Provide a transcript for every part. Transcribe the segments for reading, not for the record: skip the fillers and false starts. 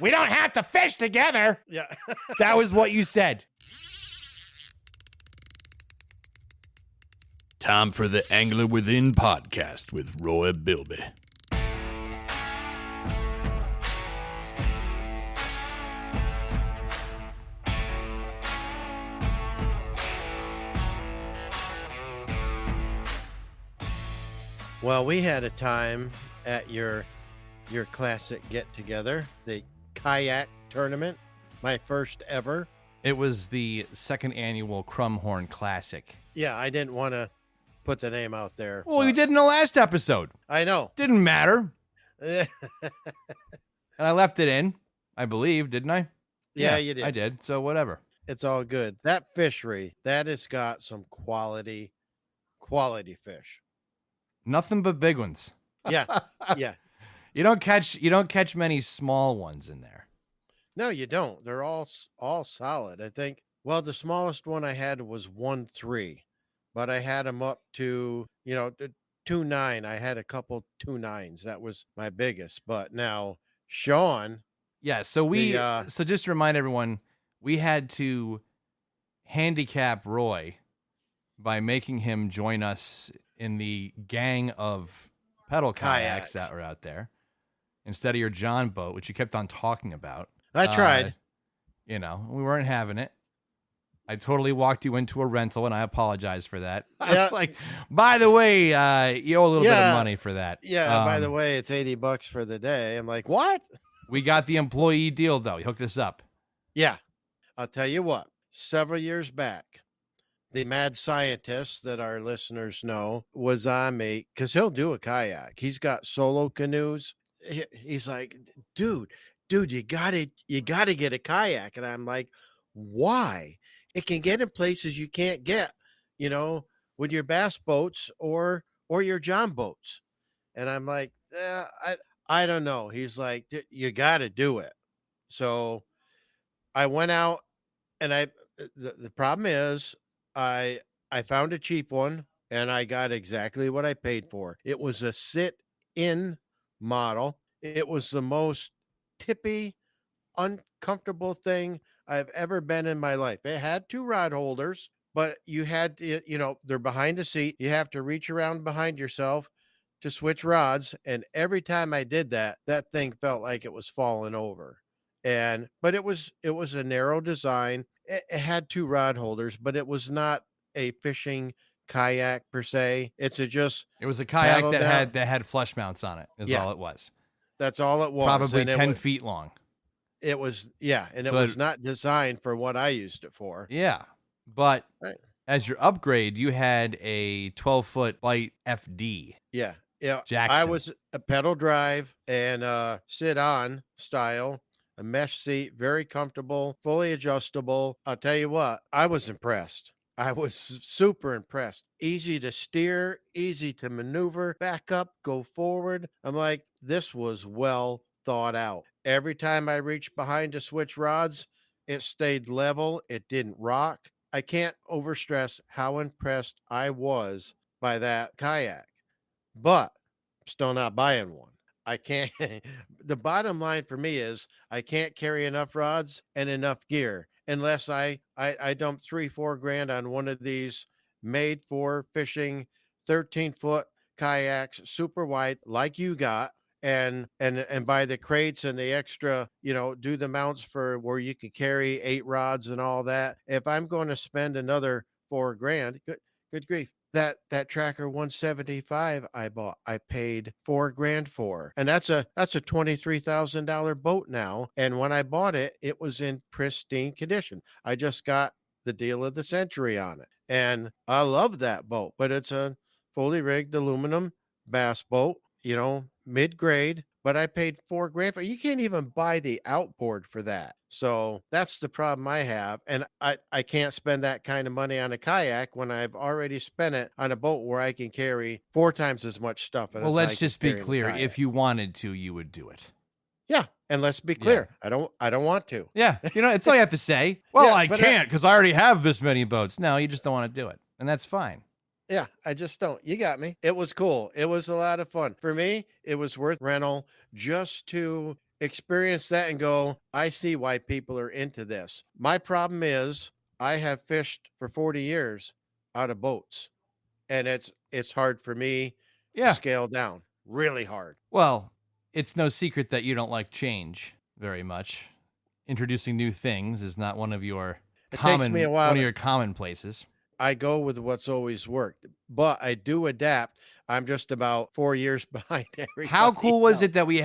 We don't have to fish together. Yeah. That was what you said. Time for the Angler Within podcast with Roy Bilby. Well, we had a time at your classic get-together, the kayak tournament, my first ever. It was the second annual Crumhorn Classic. Yeah, I didn't want to put the name out there. Well, you did in the last episode. I know. Didn't matter. And I left it in, I believe, didn't I? Yeah, you did. I did, so whatever. It's all good. That fishery, that has got some quality fish. Nothing but big ones. Yeah, yeah. You don't catch many small ones in there. No, you don't. They're all solid. I think. Well, the smallest one I had was 1.3, but I had them up to 2.9. I had a couple 2.9s. That was my biggest. But now Sean. Yeah. So so just to remind everyone, we had to handicap Roy by making him join us in the gang of pedal kayaks that were out there instead of your John boat, which you kept on talking about. I tried. We weren't having it. I totally walked you into a rental, and I apologize for that. I was like, by the way, you owe a little bit of money for that. Yeah, by the way, it's $80 for the day. I'm like, what? We got the employee deal, though. He hooked us up. Yeah. I'll tell you what, several years back, the mad scientist that our listeners know was on me because he'll do a kayak. He's got solo canoes. He's like, dude, you gotta get a kayak. And I'm like, why? It can get in places you can't get, with your bass boats or your John boats. And I'm like, I don't know. He's like, you got to do it. So I went out and the problem is I found a cheap one and I got exactly what I paid for. It was a sit-in model. It was the most tippy, uncomfortable thing I've ever been in my life. It had 2 rod holders, but you had to, they're behind the seat. You have to reach around behind yourself to switch rods. And every time I did that thing felt like it was falling over. But it was a narrow design. It had 2 rod holders, but it was not a fishing kayak per se. It was a kayak that had flush mounts on it. All it was. That's all it was. Probably 10 feet long. It was, and it was not designed for what I used it for. Yeah, but as your upgrade, you had a 12-foot Bite FD. Yeah. Jackson. I was a pedal drive and sit-on style. A mesh seat, very comfortable, fully adjustable. I'll tell you what, I was impressed. I was super impressed. Easy to steer, easy to maneuver, back up, go forward. I'm like, this was well thought out. Every time I reached behind to switch rods, it stayed level. It didn't rock. I can't overstress how impressed I was by that kayak, but I'm still not buying one. I can't. The bottom line for me is I can't carry enough rods and enough gear unless I dump $3-4 grand on one of these made for fishing 13-foot kayaks, super wide, like you got, and buy the crates and the extra, do the mounts for where you can carry 8 rods and all that. If I'm going to spend another $4 grand, good grief. That Tracker 175 I bought, I paid $4 grand for, and that's a $23,000 boat now. And when I bought it, it was in pristine condition. I just got the deal of the century on it, and I love that boat. But it's a fully rigged aluminum bass boat, mid-grade. But I paid $4 grand for it. You can't even buy the outboard for that. So that's the problem I have. And I can't spend that kind of money on a kayak when I've already spent it on a boat where I can carry 4 times as much stuff. Well, let's just be clear. If you wanted to, you would do it. Yeah. And let's be clear. Yeah. I don't want to. Yeah. It's all you have to say. Well, I can't because I already have this many boats. No, you just don't want to do it. And that's fine. Yeah, I just don't. You got me. It was cool. It was a lot of fun. For me, it was worth rental just to experience that and go, I see why people are into this. My problem is I have fished for 40 years out of boats, and it's hard for me to Yeah. scale down. Really hard. Well, it's no secret that you don't like change very much. Introducing new things is not one of your It takes me a while one of to- your commonplaces. I go with what's always worked, but I do adapt. I'm just about 4 years behind everybody. How cool was else. it that we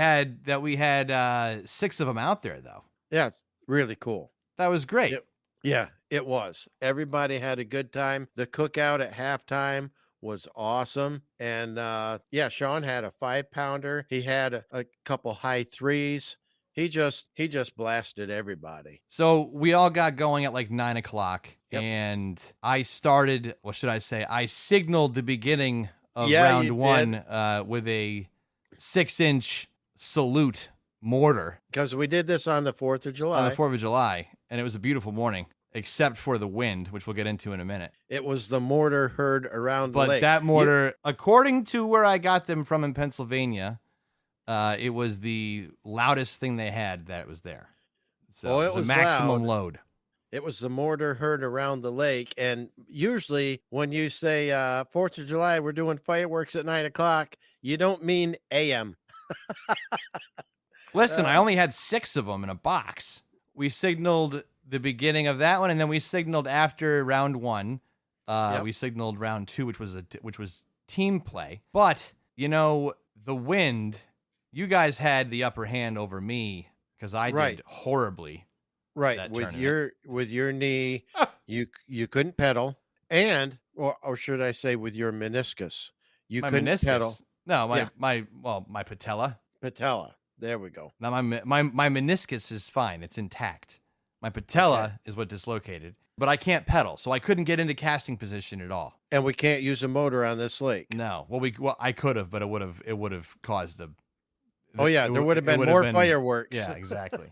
had 6 of them out there though? Yeah, it's really cool. That was great. It was. Everybody had a good time. The cookout at halftime was awesome. And Sean had a 5-pounder. He had a couple high threes. He just blasted everybody. So we all got going at like 9 o'clock, Yep. and I started. What should I say? I signaled the beginning of Yeah, round you one did. with a 6-inch salute mortar Because we did this on the 4th of July. on the 4th of July, and it was a beautiful morning, except for the wind, which we'll get into in a minute. It was the mortar heard around the But lake. that mortar, according to where I got them from in Pennsylvania, it was the loudest thing they had that was there. So it it was was a maximum loud. load. It was the mortar heard around the lake. And usually when you say 4th of July, we're doing fireworks at 9 o'clock, you don't mean AM. Listen, I only had 6 of them in a box. We signaled the beginning of that one, and then we signaled after round 1. We signaled round 2, which was team play. But the wind, you guys had the upper hand over me because I Right. did horribly. Right. That With tournament. your knee, you couldn't pedal. And or should I say with your meniscus. You My couldn't meniscus. pedal. No, Yeah. my patella. Patella. There we go. Now my meniscus is fine; it's intact. My patella is what dislocated, but I can't pedal, so I couldn't get into casting position at all. And we can't use a motor on this lake. No, well I could have, but it would have caused a. Oh yeah, there would have been more fireworks. Yeah, exactly.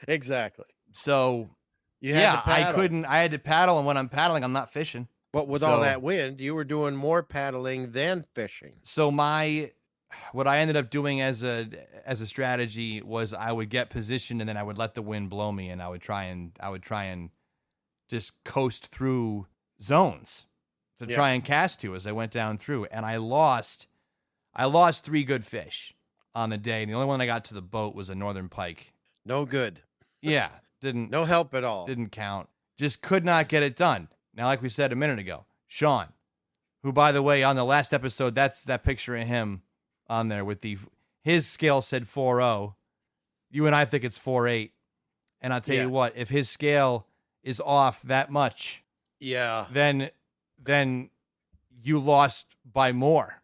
Exactly. So You had to paddle. I had to paddle, and when I'm paddling, I'm not fishing. But with all So- that wind, you were doing more paddling than fishing. So what I ended up doing as a strategy was I would get positioned and then I would let the wind blow me, and I would try and just coast through zones to Yeah. try and cast to as I went down through. And I lost 3 good fish on the day. And the only one I got to the boat was a northern pike. No good. Yeah, didn't No help at all. didn't count. Just could not get it done. Now, like we said a minute ago, Sean, who, by the way, on the last episode, that's that picture of him on there with his scale said 4.0. You and I think it's 4.8. And I'll tell Yeah. you what, if his scale is off that much, Yeah. then you lost by more,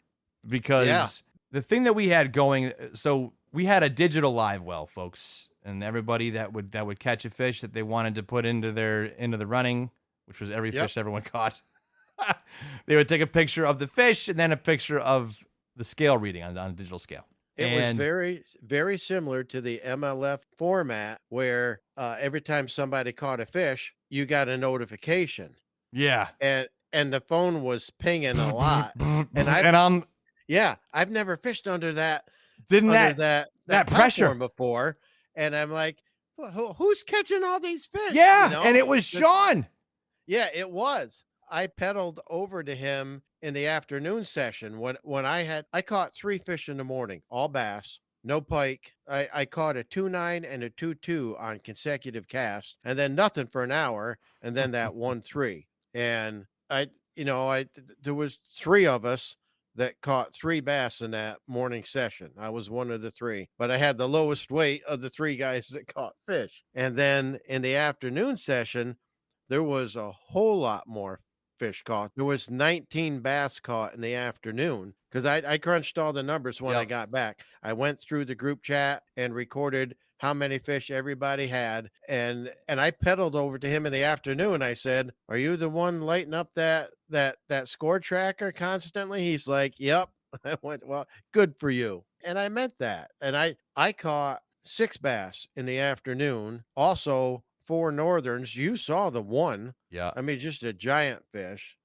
because Yeah. the thing that we had going, so we had a digital live well, folks, and everybody that would catch a fish that they wanted to put into the running, which was every Yep. fish everyone caught. They would take a picture of the fish and then a picture of the scale reading on a digital scale. It was And- very, very similar to the MLF format where every time somebody caught a fish, you got a notification. Yeah. And the phone was pinging a lot. I've never fished under that that pressure platform before. And I'm like, who's catching all these fish? yeah, You know? and it was Sean. Yeah, it was. I pedaled over to him in the afternoon session when I caught 3 fish in the morning, all bass, no pike. I caught a 2.9 and a 2.2 on consecutive casts, and then nothing for an hour, and then that 1.3. And there was 3 of us that caught 3 bass in that morning session. I was one of the 3, but I had the lowest weight of the 3 guys that caught fish. And then in the afternoon session, there was a whole lot more fish caught. There was 19 bass caught in the afternoon because I crunched all the numbers when I Yep. got back. I went through the group chat and recorded how many fish everybody had. And I pedaled over to him in the afternoon. I said, "Are you the one lighting up that score tracker constantly?" He's like, "Yep." I went, "Well, good for you." And I meant that. And I caught 6 bass in the afternoon. Also 4 northerns. You saw the one. Yeah. I mean, just a giant fish.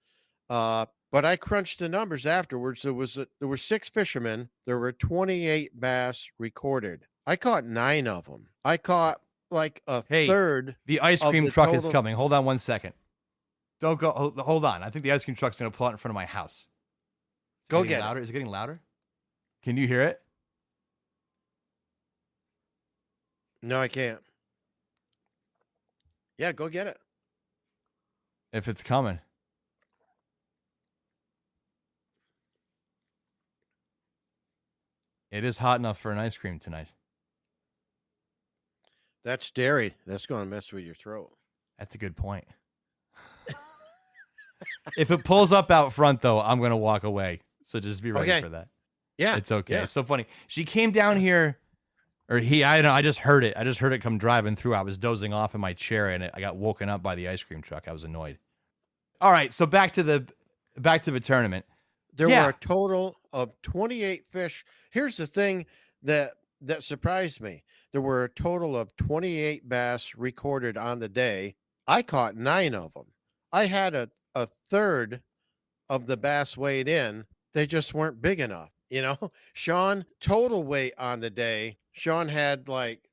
But I crunched the numbers afterwards. There were 6 fishermen. There were 28 bass recorded. I caught 9 of them. I caught like a Hey, third the ice of cream the truck is total. coming. Hold on one second. Don't go. Hold on. I think the ice cream truck's going to pull out in front of my house. Go get louder? Is it getting louder? Can you hear it? it. No, I can't. Yeah, go get it. If it's coming. It is hot enough for an ice cream tonight. That's dairy. That's going to mess with your throat. That's a good point. If it pulls up out front, though, I'm going to walk away. So just be ready for that. Yeah. It's okay. Yeah. It's so funny. She came down here, or I don't know, I just heard it. I just heard it come driving through. I was dozing off in my chair, and I got woken up by the ice cream truck. I was annoyed. All right, so back to the tournament. There were a total of 28 fish. Here's the thing that surprised me. There were a total of 28 bass recorded on the day. I caught 9 of them. I had a third of the bass weighed in. They just weren't big enough. You know, Sean, total weight on the day, Sean had like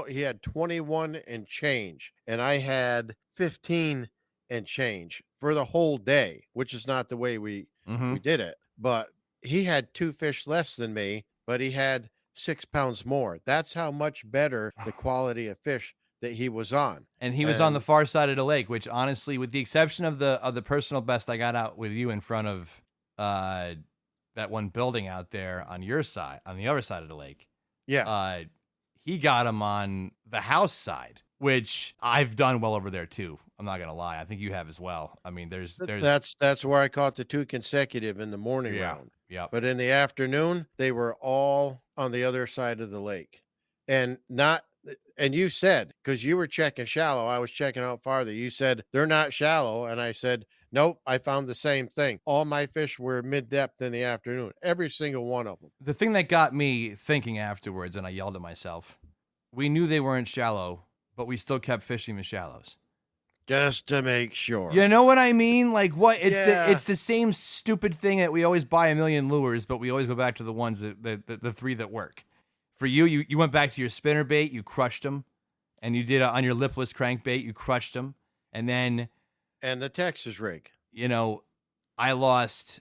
he had 21 and change, and I had 15 and change for the whole day, which is not the way we did it. But he had 2 fish less than me, but he had 6 pounds more. That's how much better the quality of fish that he was on. And he was on the far side of the lake, which honestly, with the exception of the personal best I got out with you in front of that one building out there on your side, on the other side of the lake. Yeah. He got him on the house side, which I've done well over there too. I'm not gonna lie. I think you have as well. I mean, there's that's where I caught the 2 consecutive in the morning round. Yeah. But in the afternoon, they were all on the other side of the lake. And you said, because you were checking shallow, I was checking out farther. You said they're not shallow. And I said, nope, I found the same thing. All my fish were mid-depth in the afternoon, every single one of them. The thing that got me thinking afterwards, and I yelled at myself, we knew they weren't shallow, but we still kept fishing the shallows. Just to make sure. You know what I mean? Like what? It's the same stupid thing that we always buy a million lures, but we always go back to the ones the 3 that work. For you went back to your spinner bait, you crushed them, and you did on your lipless crankbait, you crushed them, and the Texas rig. You know, I lost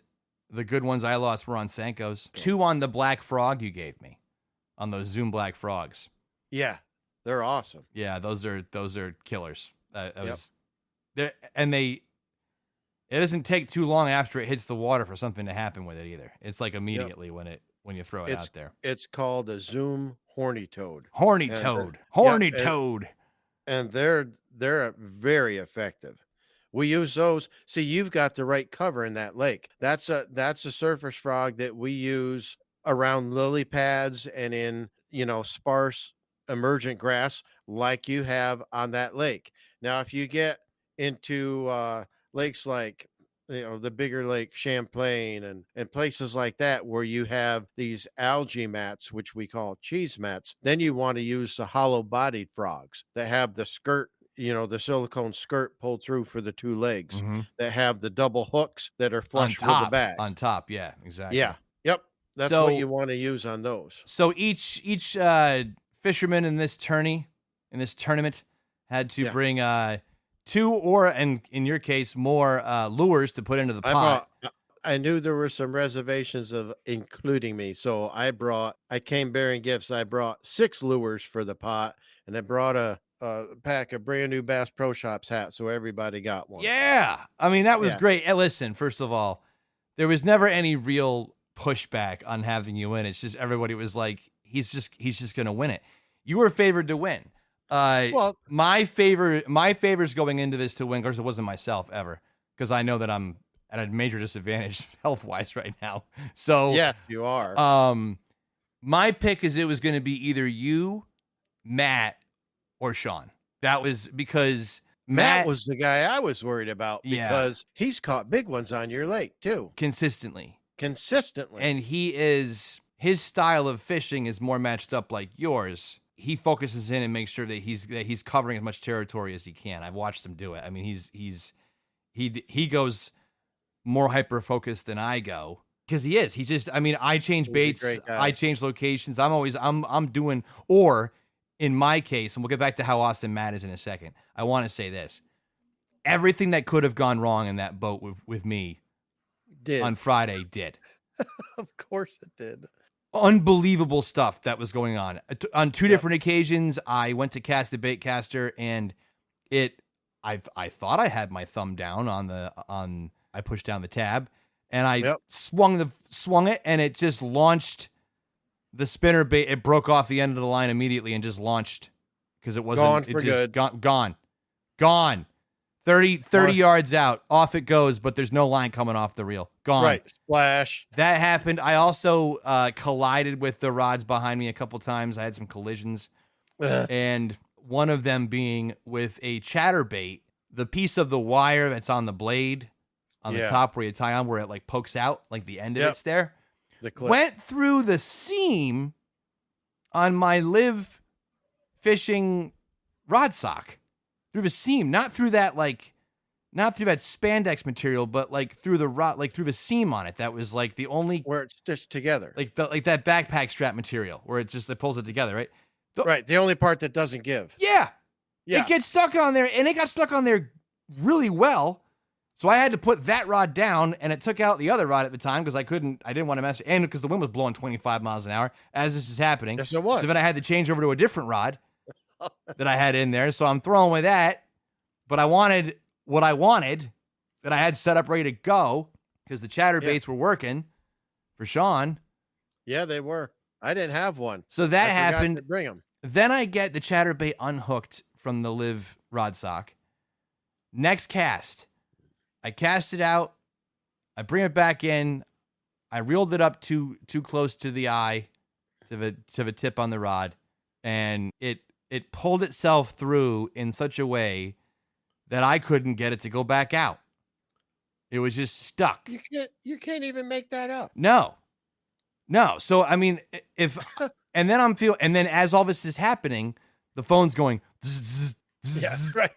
the good ones. I lost were on Senkos. 2 on the black frog you gave me, on those Zoom black frogs. Yeah, they're awesome. Yeah, those are killers. It doesn't take too long after it hits the water for something to happen with it either. It's like immediately when you throw it out there. It's called a Zoom horny toad. Horny toad. And they're very effective. We use those. See, you've got the right cover in that lake. That's a surface frog that we use around lily pads and in, sparse emergent grass like you have on that lake. Now, if you get into lakes like the bigger lake Champlain and places like that where you have these algae mats, which we call cheese mats, then you want to use the hollow bodied frogs that have the skirt, the silicone skirt pulled through for the 2 legs, that have the double hooks that are flush with the back on top. Yeah, exactly. Yeah. Yep. That's what you want to use on those. So each fisherman in this tournament had to bring 2 or, and in your case, more lures to put into the pot. I knew there were some reservations of including me, so I came bearing gifts. I brought 6 lures for the pot, and I brought a pack of brand new Bass Pro Shops hats, so everybody got one. Yeah, I mean that was great. Hey, listen, first of all, there was never any real pushback on having you in. It's just everybody was like, he's just gonna win it. You were favored to win. Well, my favors going into this to win, because it wasn't myself ever, because I know that I'm at a major disadvantage health-wise right now. So yeah, you are. My pick is it was going to be either you, Matt, or Sean. That was because Matt was the guy I was worried about, because he's caught big ones on your lake too, consistently, and his style of fishing is more matched up like yours. He focuses in and makes sure that he's covering as much territory as he can. I've watched him do it. I mean, he goes more hyper focused than I go, Because he is. He's just, I mean, I change He's a baits, great guy. I change locations. I'm doing, or in my case, and we'll get back to how awesome Matt is in a second. I want to say this. Everything that could have gone wrong in that boat with me Did. on Friday did. Of course it did. Unbelievable stuff that was going on. On two different occasions, I went to cast the bait caster, and I thought I had my thumb down I pushed down the tab, and I swung it, and it just launched the spinner bait. It broke off the end of the line immediately and just launched because it wasn't Gone for good. Gone. 30 yards out, off it goes, but there's no line coming off the reel. Gone. Right. Splash. That happened. I also collided with the rods behind me a couple times. I had some collisions. And one of them being with a chatterbait, the piece of the wire that's on the blade on the top where you tie on, where it like pokes out, like the end of it's there, the clip went through the seam on my live fishing rod sock. Through the seam, not through that spandex material, but like through the rod, like through the seam on it. That was like the only where it's stitched together, like that backpack strap material where it pulls it together, right? Right, the only part that doesn't give. Yeah, it gets stuck on there, and it got stuck on there really well. So I had to put that rod down, and it took out the other rod at the time because I didn't want to mess, and because the wind was blowing 25 miles an hour as this is happening. Yes, it was. So then I had to change over to a different rod that I had in there. So I'm throwing with that, but I wanted what I wanted that I had set up ready to go because the chatterbaits were working for Sean. Yeah, they were. I didn't have one. So that I forgot happened. to bring them. Then I get the chatterbait unhooked from the live rod sock. Next cast, I cast it out. I bring it back in. I reeled it up too close to the eye, to the tip on the rod, and it pulled itself through in such a way that I couldn't get it to go back out. It was just stuck. You can't even make that up. No. So I mean, and then as all this is happening, the phone's going. Yeah, right.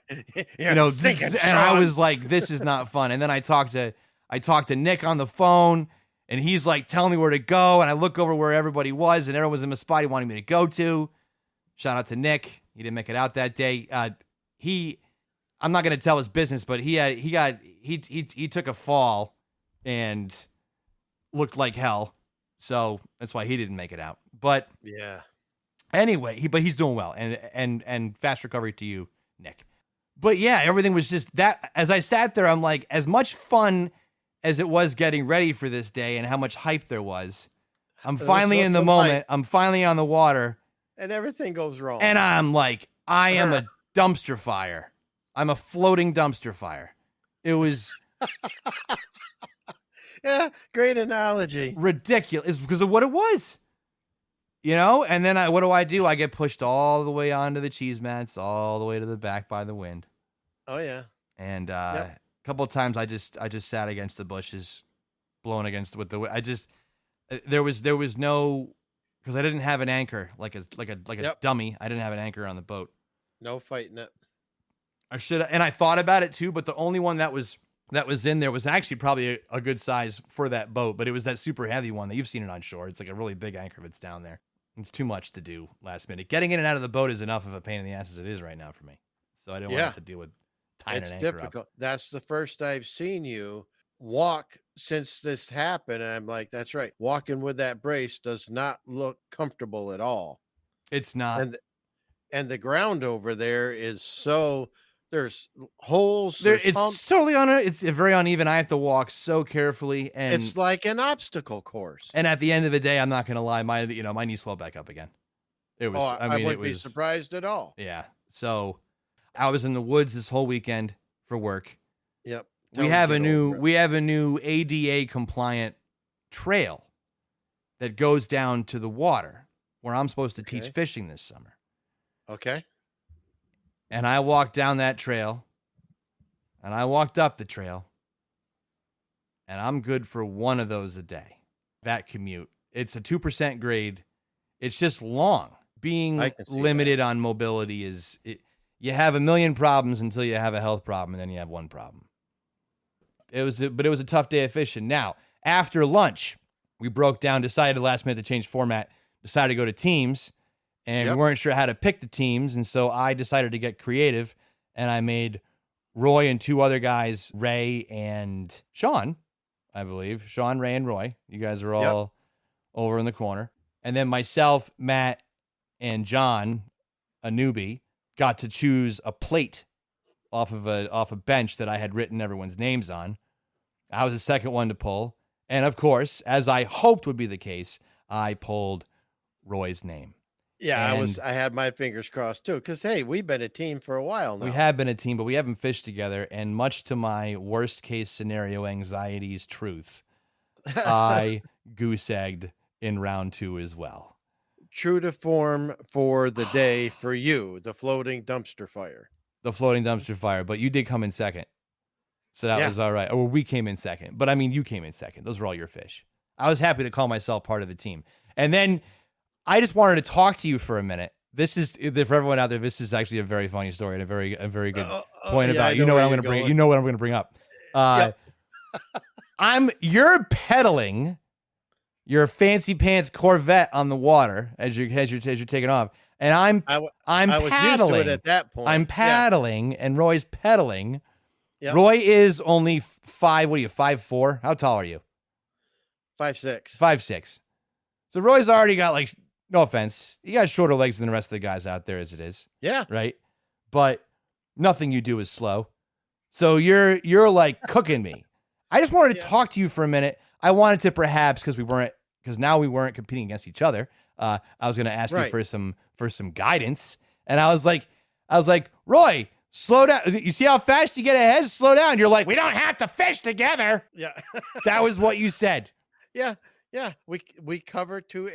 And I was like, this is not fun. And then I talked to Nick on the phone, and he's like telling me where to go, and I look over where everybody was, and everyone was in the spot he wanted me to go to. Shout out to Nick. He didn't make it out that day. I'm not going to tell his business, but he took a fall and looked like hell. So that's why he didn't make it out. But yeah. Anyway, but he's doing well, and fast recovery to you, Nick. But yeah, everything was just that. As I sat there, I'm like, as much fun as it was getting ready for this day and how much hype there was, I'm finally in the moment. I'm finally on the water. And everything goes wrong. And I'm like, I am a dumpster fire. I'm a floating dumpster fire. It was yeah, great analogy. Ridiculous because of what it was. And then what do? I get pushed all the way onto the cheese mats, all the way to the back by the wind. Oh yeah. And a couple of times I just sat against the bushes, blowing against with the wind. There was no, because I didn't have an anchor like a dummy. I didn't have an anchor on the boat. No fighting it. I should, and I thought about it too, but the only one that was in there was actually probably a good size for that boat, but it was that super heavy one that you've seen it on shore. It's like a really big anchor that's down there. It's too much to do last minute. Getting in and out of the boat is enough of a pain in the ass as it is right now for me. So I didn't want to have to deal with tying an anchor difficult. up. That's the first I've seen you walk since this happened. And I'm like, that's right. Walking with that brace does not look comfortable at all. It's not. And the ground over there is so, there's holes. It's humps. totally it's very uneven. I have to walk so carefully, and it's like an obstacle course. And at the end of the day, I'm not going to lie, my knees swelled back up again. It was. I wouldn't be surprised at all. Yeah. So I was in the woods this whole weekend for work. Yep. We have a new ADA compliant trail that goes down to the water where I'm supposed to teach fishing this summer. Okay. And I walked down that trail, and I walked up the trail, and I'm good for one of those a day. That commute. It's a 2% grade. It's just long. Being limited on mobility you have a million problems until you have a health problem, and then you have one problem. But it was a tough day of fishing. Now, after lunch, we broke down, decided last minute to change format, decided to go to teams, and we weren't sure how to pick the teams. And so I decided to get creative, and I made Roy and two other guys, Ray and Sean, I believe. Sean, Ray, and Roy. You guys are all over in the corner. And then myself, Matt, and John, a newbie, got to choose a plate off a bench that I had written everyone's names on. I was the second one to pull. And of course, as I hoped would be the case, I pulled Roy's name. Yeah, I had my fingers crossed too, because hey, we've been a team for a while now. We have been a team, but we haven't fished together. And much to my worst case scenario anxiety's truth, I goose egged in round 2 as well. True to form for the day for you, the floating dumpster fire. The floating dumpster fire, but you did come in second. So that was all right. Or we came in second. But I mean, you came in second. Those were all your fish. I was happy to call myself part of the team. And then I just wanted to talk to you for a minute. This is, for everyone out there, this is actually a very funny story and a very good point about, you know what I'm going to bring, you know what I'm going to bring up. You're pedaling your fancy pants Corvette on the water as you're taking off. And I'm I paddling. was used to it at that point. I'm paddling and Roy's pedaling. Yep. Roy is only 5. What are you, 5'4"? How tall are you? 5'6". 5'6". So Roy's already got, like, no offense, you got shorter legs than the rest of the guys out there as it is. Yeah. Right? But nothing you do is slow. So you're like cooking me. I just wanted to talk to you for a minute. I wanted to perhaps, because now we weren't competing against each other. I was going to ask you for some guidance. And I was like, Roy, slow down. You see how fast you get ahead? Slow down. You're like, we don't have to fish together. Yeah. That was what you said. Yeah. Yeah. We covered two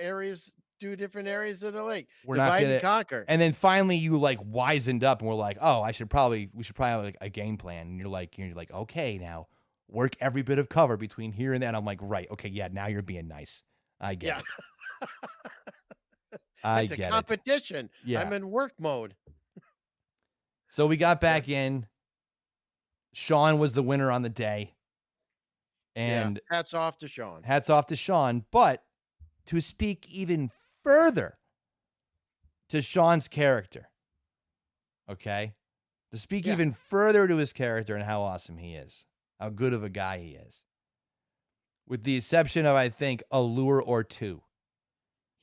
different areas of the lake. We're divide not gonna and conquer. And then finally you like wisened up and we're like, oh, we should probably have like a game plan. And you're like, okay, now work every bit of cover between here and there. And I'm like, right. Okay. Yeah. Now you're being nice. I get it. It's a competition. Yeah. I'm in work mode. So we got back in. Sean was the winner on the day. And hats off to Sean. Hats off to Sean. But to speak even further to Sean's character, okay? To speak even further to his character and how awesome he is, how good of a guy he is. With the exception of, I think, a lure or two,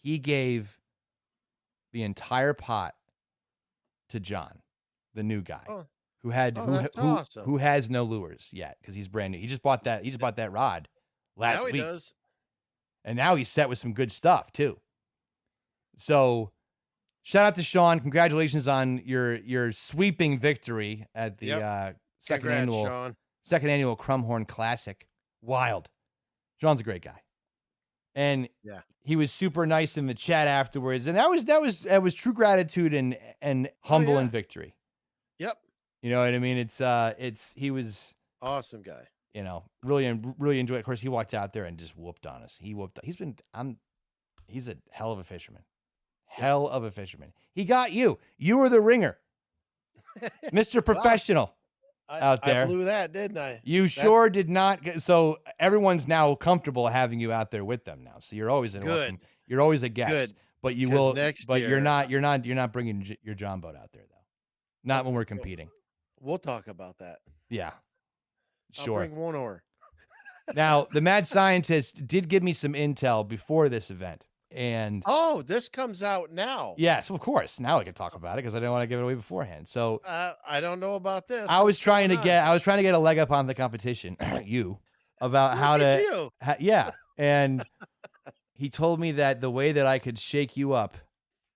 he gave the entire pot to John, the new guy, who has no lures yet because he's brand new. He just bought that rod last week. He does. And now he's set with some good stuff too. So, shout out to Sean. Congratulations on your sweeping victory at the second annual Crumhorn Classic. Wild. Sean's a great guy. And he was super nice in the chat afterwards. And that was true gratitude and humble in victory. Yep. You know what I mean? He was awesome guy. You know, really enjoyed it. Of course, he walked out there and just whooped on us. He's a hell of a fisherman. Hell of a fisherman. He got you. You were the ringer. Mr. Professional out there. I blew that, didn't I? Sure did not. So everyone's now comfortable having you out there with them now. So you're always you're always a guest. Good. But you will you're not bringing your John boat out there though. Not when we're competing. We'll talk about that. Yeah. Sure. I'll bring one oar. Now, the mad scientist did give me some intel before this event. And this comes out now. Yes, of course. Now I can talk about it because I didn't want to give it away beforehand. So I don't know about this. I was trying to get a leg up on the competition. About how to and he told me that the way that I could shake you up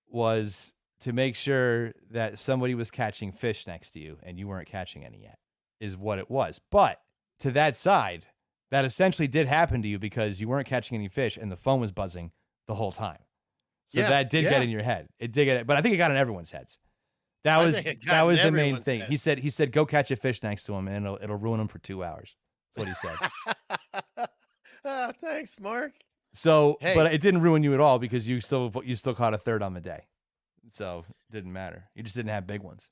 was to make sure that somebody was catching fish next to you and you weren't catching any yet, is what it was. But to that side, that essentially did happen to you because you weren't catching any fish and the phone was buzzing the whole time. So that did get in your head. It did get it, but I think it got in everyone's heads. That was the main thing. He said, go catch a fish next to him and it'll ruin him for 2 hours. That's what he said. Thanks, Mark. So, but it didn't ruin you at all because you still caught a third on the day. So it didn't matter. You just didn't have big ones.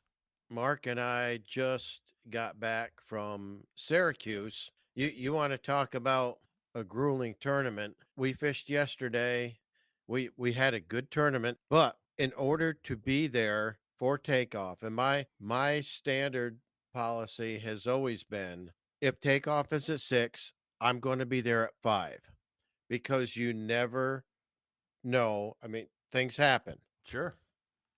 Mark and I just got back from Syracuse. You want to talk about a grueling tournament. We fished yesterday. We had a good tournament, but in order to be there for takeoff, and my standard policy has always been, if takeoff is at 6, I'm going to be there at 5, because you never know. I mean, things happen. Sure.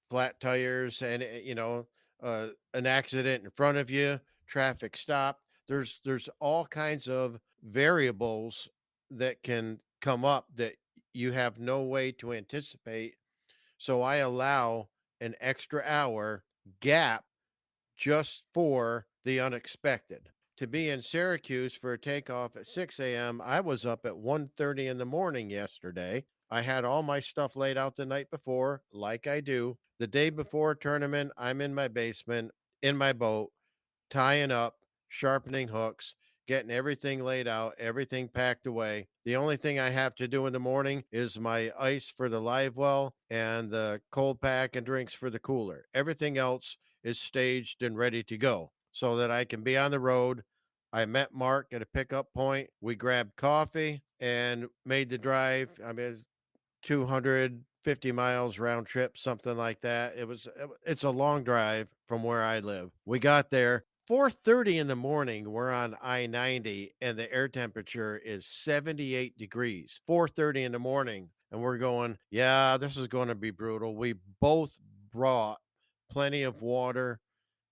Flat tires, and an accident in front of you, traffic stop. There's all kinds of variables that can come up that you have no way to anticipate. So I allow an extra hour gap just for the unexpected. To be in Syracuse for a takeoff at 6 a.m., I was up at 1:30 in the morning yesterday. I had all my stuff laid out the night before, like I do. The day before a tournament, I'm in my basement, in my boat, tying up, sharpening hooks, getting everything laid out, everything packed away. The only thing I have to do in the morning is my ice for the live well and the cold pack and drinks for the cooler. Everything else is staged and ready to go so that I can be on the road. I met Mark at a pickup point. We grabbed coffee and made the drive. I mean, 250 miles round trip, something like that. It's a long drive from where I live. We got there 4:30 in the morning. We're on I-90 and the air temperature is 78 degrees. 4:30 in the morning, and we're going, yeah, this is going to be brutal. We both brought plenty of water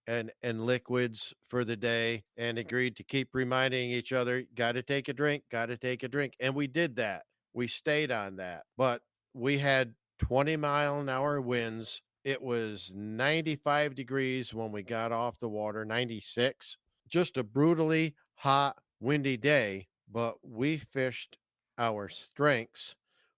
and liquids for the day, and agreed to keep reminding each other, got to take a drink, got to take a drink. And we did that. We stayed on that. But we had 20-mile-an-hour winds. It was 95 degrees when we got off the water, 96. Just a brutally hot, windy day, but we fished our strengths.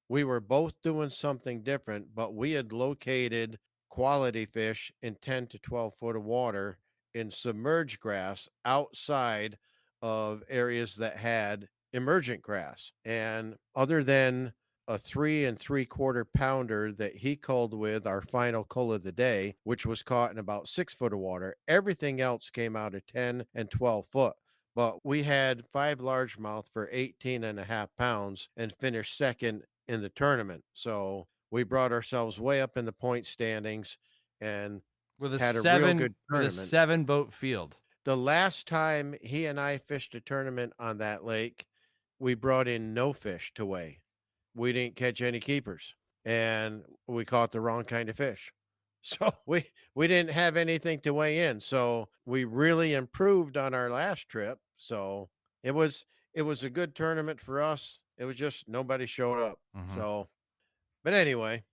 We were both doing something different, but we had located quality fish in 10 to 12 foot of water in submerged grass outside of areas that had emergent grass. And other than a 3 3/4 pounder that he culled with our final cull of the day, which was caught in about 6 foot of water, everything else came out of 10 and 12 foot. But we had 5 largemouth for 18.5 pounds and finished second in the tournament. So we brought ourselves way up in the point standings and had a real good with a tournament. 7-boat field. The last time he and I fished a tournament on that lake, we brought in no fish to weigh. We didn't catch any keepers, and we caught the wrong kind of fish. So we didn't have anything to weigh in. So we really improved on our last trip. So it was a good tournament for us. It was just nobody showed up. Mhm. So, but anyway,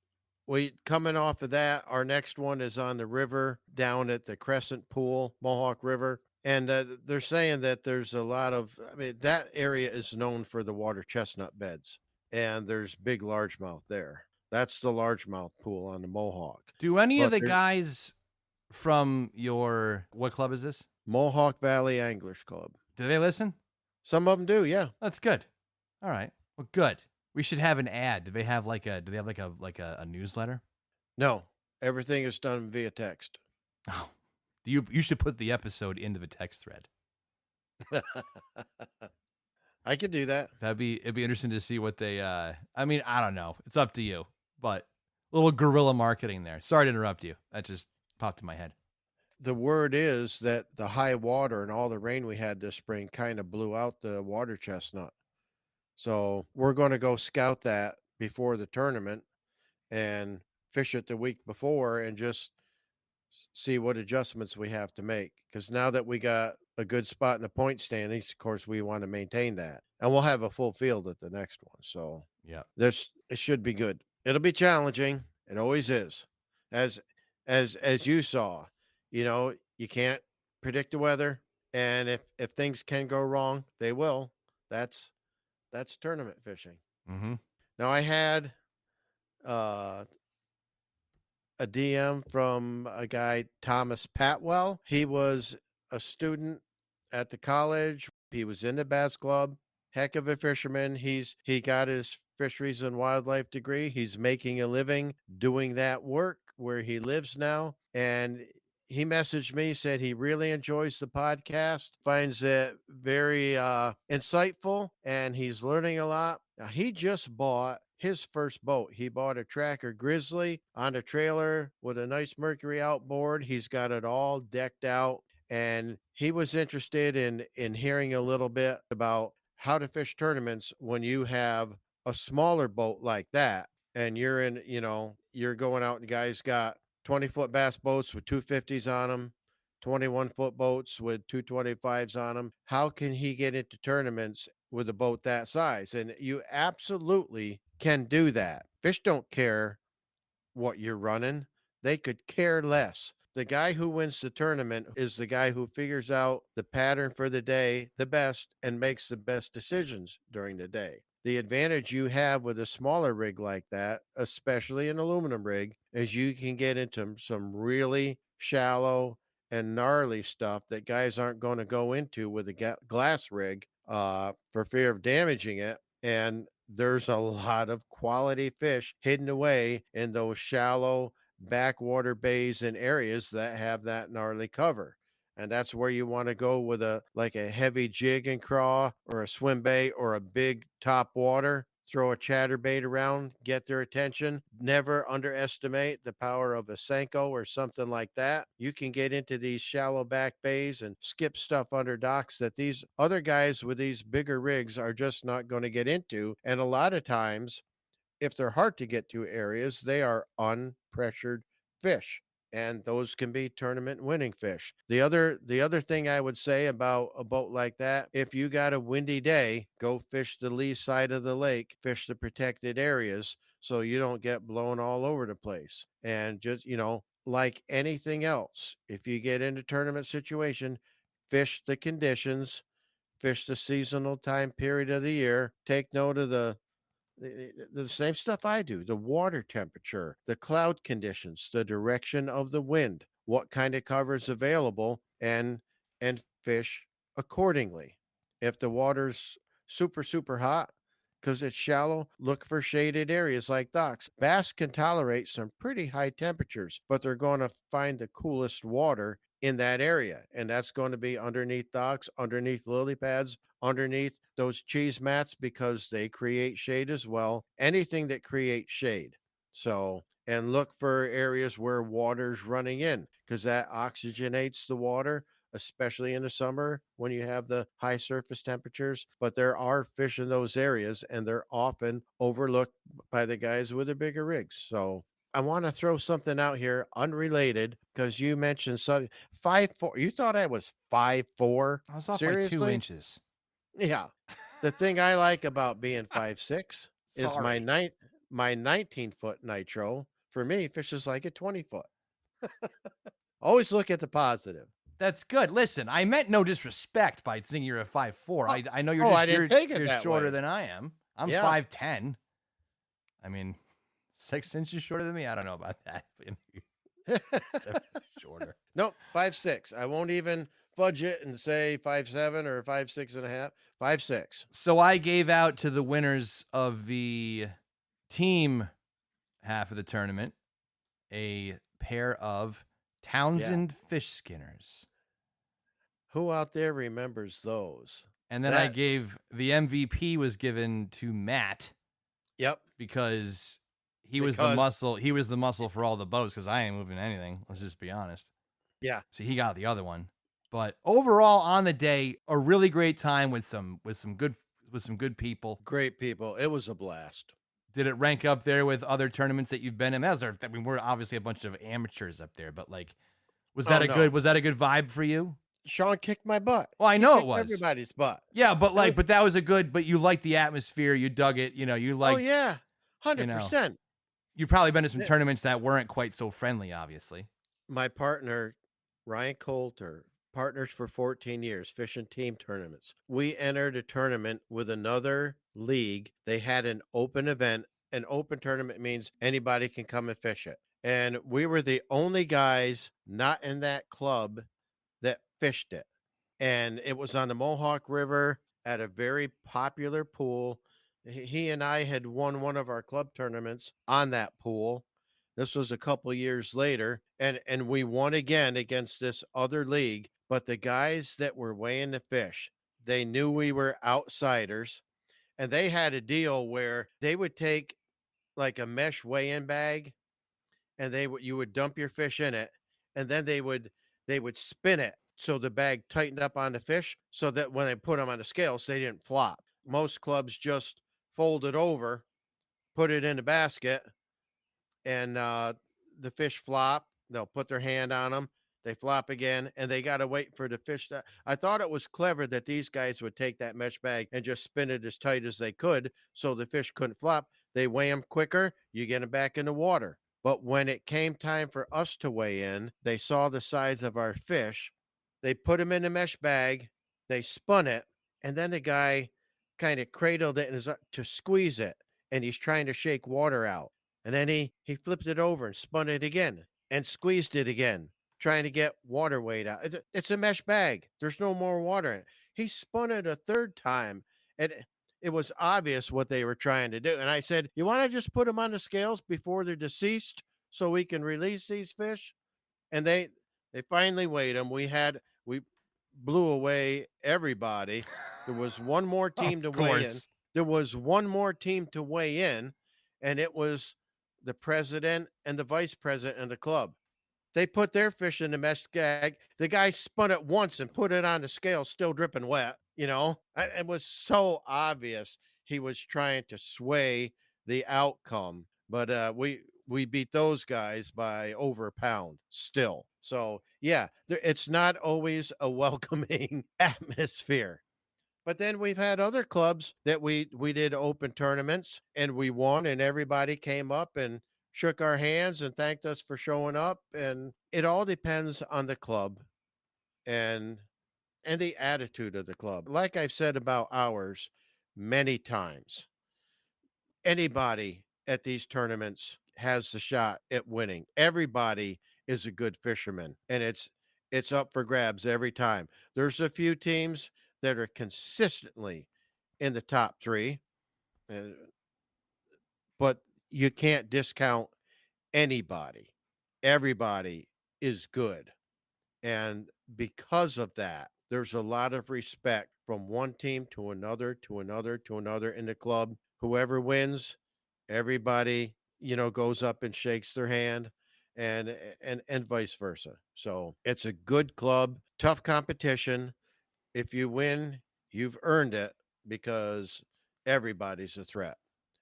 we coming off of that, our next one is on the river down at the Crescent Pool, Mohawk River. And they're saying that there's a lot of, I mean, that area is known for the water chestnut beds, and there's big largemouth there. That's the largemouth pool on the Mohawk. Do any of But the there's guys from your, what club is this? Mohawk Valley Anglers Club. Do they listen? Some of them do, yeah. That's good. All right. Well, good. We should have an ad. Do they have like a newsletter? No, everything is done via text. Oh, you should put the episode into the text thread. I could do that. It'd be interesting to see what they. I mean, I don't know. It's up to you, but a little guerrilla marketing there. Sorry to interrupt you. That just popped in my head. The word is that the high water and all the rain we had this spring kind of blew out the water chestnut. So we're going to go scout that before the tournament and fish it the week before and just see what adjustments we have to make. Because now that we got a good spot in the point standings, of course, we want to maintain that. And we'll have a full field at the next one. So yeah, it should be good. It'll be challenging. It always is. As you saw, you can't predict the weather. And if things can go wrong, they will. That's tournament fishing. Mm-hmm. Now I had a DM from a guy, Thomas Patwell. He was a student at the college. He was in the bass club. Heck of a fisherman. He got his fisheries and wildlife degree. He's making a living doing that work where he lives now. And he messaged me, said he really enjoys the podcast, finds it very insightful, and he's learning a lot. Now, he just bought his first boat. He bought a Tracker Grizzly on a trailer with a nice Mercury outboard. He's got it all decked out, and he was interested in hearing a little bit about how to fish tournaments when you have a smaller boat like that, and you're in, you're going out and guys got 20-foot bass boats with 250s on them, 21-foot boats with 225s on them. How can he get into tournaments with a boat that size? And you absolutely can do that. Fish don't care what you're running, they could care less. The guy who wins the tournament is the guy who figures out the pattern for the day the best and makes the best decisions during the day. The advantage you have with a smaller rig like that, especially an aluminum rig, is you can get into some really shallow and gnarly stuff that guys aren't going to go into with a glass rig for fear of damaging it. And there's a lot of quality fish hidden away in those shallow backwater bays and areas that have that gnarly cover. And that's where you want to go with a heavy jig and craw or a swim bait or a big top water. Throw a chatterbait around, get their attention. Never underestimate the power of a Senko or something like that. You can get into these shallow back bays and skip stuff under docks that these other guys with these bigger rigs are just not going to get into. And a lot of times, if they're hard to get to areas, they are unpressured fish, and those can be tournament winning fish. The other thing I would say about a boat like that, if you got a windy day, go fish the lee side of the lake, fish the protected areas so you don't get blown all over the place. And just, like anything else, if you get into tournament situation, fish the conditions, fish the seasonal time period of the year, take note of the same stuff I do: the water temperature, the cloud conditions, the direction of the wind, what kind of cover is available, and fish accordingly. If the water's super hot because it's shallow, look for shaded areas like docks. Bass can tolerate some pretty high temperatures, but they're going to find the coolest water in that area, and that's going to be underneath docks, underneath lily pads, underneath those cheese mats, because they create shade as well. Anything that creates shade. So, and look for areas where water's running in, because that oxygenates the water, especially in the summer when you have the high surface temperatures. But there are fish in those areas, and they're often overlooked by the guys with the bigger rigs. So I want to throw something out here unrelated, because you mentioned something 5'4". You thought I was 5'4"? I was off Seriously? by 2 inches. Yeah. The thing I like about being 5'6" is my 19-foot nitro. For me, fishes like a 20-foot. Always look at the positive. That's good. Listen, I meant no disrespect by saying you're a 5'4". I know you're I didn't take it you're that shorter way. than I am. I'm Yeah. 5'10". I mean, 6 inches shorter than me. I don't know about that. Shorter. Nope, 5'6". I won't even fudge it and say 5'7" or 5'6.5". 5'6". So I gave out to the winners of the team half of the tournament a pair of Townsend fish skinners. Who out there remembers those? And then I gave the MVP was given to Matt. Yep. Because he was the muscle. He was the muscle for all the boats, because I ain't moving anything. Let's just be honest. Yeah. See, he got the other one. But overall, on the day, a really great time with some good people. Great people. It was a blast. Did it rank up there with other tournaments that you've been in? We're obviously a bunch of amateurs up there, but was that a good vibe for you? Sean kicked my butt. Well, I know it was everybody's butt. Yeah, but that was a good. But you liked the atmosphere. You dug it. You liked. Oh yeah, 100%. You've probably been to some tournaments that weren't quite so friendly, obviously. My partner, Ryan Coulter, partners for 14 years, fishing team tournaments. We entered a tournament with another league. They had an open event. An open tournament means anybody can come and fish it. And we were the only guys not in that club that fished it. And it was on the Mohawk River at a very popular pool. He and I had won one of our club tournaments on that pool. This was a couple years later, and we won again against this other league. But the guys that were weighing the fish, they knew we were outsiders, and they had a deal where they would take like a mesh weigh-in bag, and you would dump your fish in it, and then they would spin it so the bag tightened up on the fish, so that when they put them on the scales, they didn't flop. Most clubs just fold it over, put it in the basket, and the fish flop. They'll put their hand on them. They flop again, and they got to wait for the fish to. I thought it was clever that these guys would take that mesh bag and just spin it as tight as they could so the fish couldn't flop. They weigh them quicker. You get them back in the water. But when it came time for us to weigh in, they saw the size of our fish. They put them in the mesh bag. They spun it, and then the guy kind of cradled it to squeeze it, and he's trying to shake water out. And then he flipped it over and spun it again and squeezed it again, trying to get water weight out. It's a mesh bag. There's no more water in it. He spun it a third time, and it was obvious what they were trying to do. And I said, "You want to just put them on the scales before they're deceased so we can release these fish?" And they finally weighed them. We blew away everybody. There was one more team to weigh in. There was one more team to weigh in, and it was the president and the vice president of the club. They put their fish in the mesh bag. The guy spun it once and put it on the scale, still dripping wet. It was so obvious he was trying to sway the outcome. But we beat those guys by over a pound still. So yeah, it's not always a welcoming atmosphere. But then we've had other clubs that we did open tournaments and we won, and everybody came up and shook our hands and thanked us for showing up. And it all depends on the club and the attitude of the club. Like I've said about ours many times, anybody at these tournaments has the shot at winning. Everybody is a good fisherman, and it's up for grabs every time. There's a few teams that are consistently in the top 3, but you can't discount anybody. Everybody is good. And because of that, there's a lot of respect from one team to another, to another, to another in the club. Whoever wins, everybody, goes up and shakes their hand, and vice versa. So it's a good club, tough competition. If you win, you've earned it, because everybody's a threat.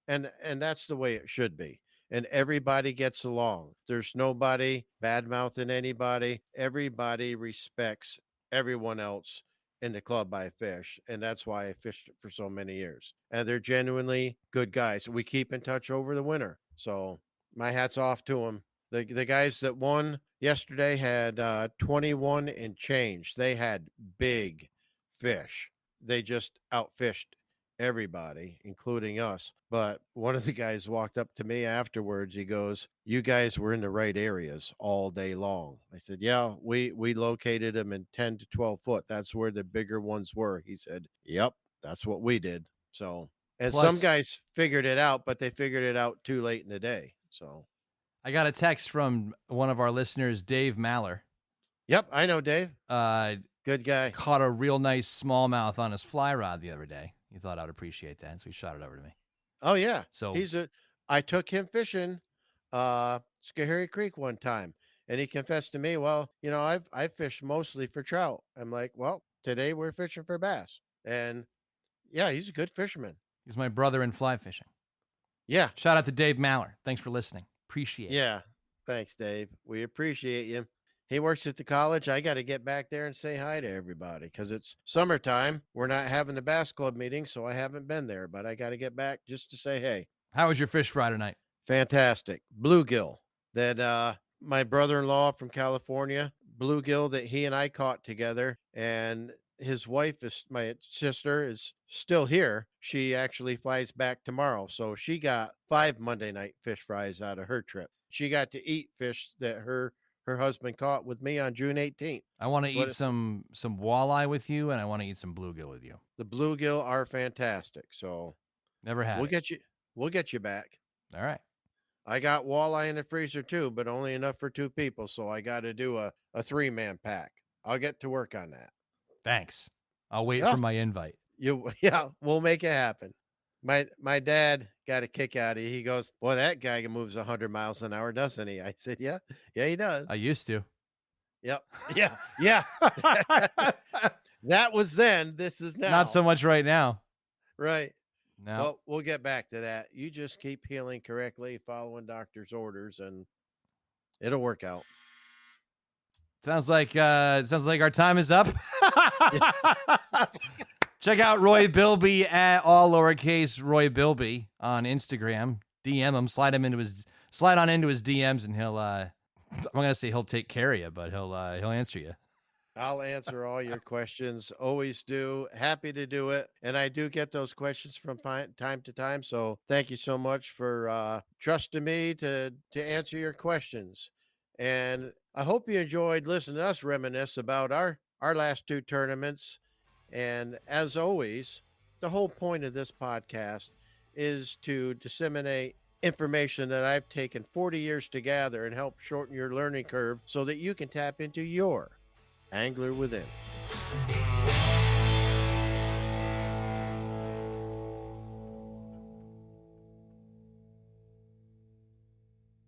And that's the way it should be. And everybody gets along. There's nobody bad mouthing anybody. Everybody respects everyone else in the club I fish. And that's why I fished for so many years. And they're genuinely good guys. We keep in touch over the winter. So my hat's off to them. The guys that won yesterday had 21 and change. They had big fish. They just outfished everybody, including us. But one of the guys walked up to me afterwards. He goes, "You guys were in the right areas all day long." I said, "Yeah, we located them in 10 to 12 foot. That's where the bigger ones were." He said, "Yep, that's what we did." So, and some Plus, guys figured it out, but they figured it out too late in the day. So I got a text from one of our listeners, Dave Maller. Yep, I know Dave. Good guy. Caught a real nice smallmouth on his fly rod the other day. He thought I'd appreciate that, so he shot it over to me. Oh yeah. So I took him fishing Schoharie Creek one time, and he confessed to me, "Well, I fished mostly for trout." I'm like, "Well, today we're fishing for bass." And yeah, he's a good fisherman. He's my brother in fly fishing. Yeah. Shout out to Dave Maller. Thanks for listening. Appreciate it. Yeah. Thanks, Dave. We appreciate you. He works at the college. I got to get back there and say hi to everybody because it's summertime. We're not having the bass club meeting, so I haven't been there, but I got to get back just to say hey. How was your fish fry tonight? Fantastic. Bluegill that my brother-in-law from California, bluegill that he and I caught together. And his wife, my sister, is still here. She actually flies back tomorrow. So she got 5 Monday night fish fries out of her trip. She got to eat fish that her husband caught with me on June 18th. I want to eat some walleye with you, and I want to eat some bluegill with you. The bluegill are fantastic. So never had. We'll get you back. All right. I got walleye in the freezer too, but only enough for 2 people. So I got to do a 3-man pack. I'll get to work on that. Thanks. I'll wait Yeah. for my invite. Yeah, we'll make it happen. My dad got a kick out of it. He goes, "Boy, that guy moves 100 miles an hour, doesn't he?" I said, "Yeah, he does." I used to. Yep. Yeah. That was then. This is now. Not so much right now. Right. No. Well, we'll get back to that. You just keep healing correctly, following doctor's orders, and it'll work out. Sounds like our time is up. Check out Roy Bilby at all lowercase Roy Bilby on Instagram. DM him, slide on into his DMs, and he'll I'm gonna say he'll take care of you, but he'll answer you. I'll answer all your questions. Always do. Happy to do it. And I do get those questions from time to time. So thank you so much for trusting me to answer your questions. And I hope you enjoyed listening to us reminisce about our last 2 tournaments. And as always, the whole point of this podcast is to disseminate information that I've taken 40 years to gather and help shorten your learning curve so that you can tap into your angler within.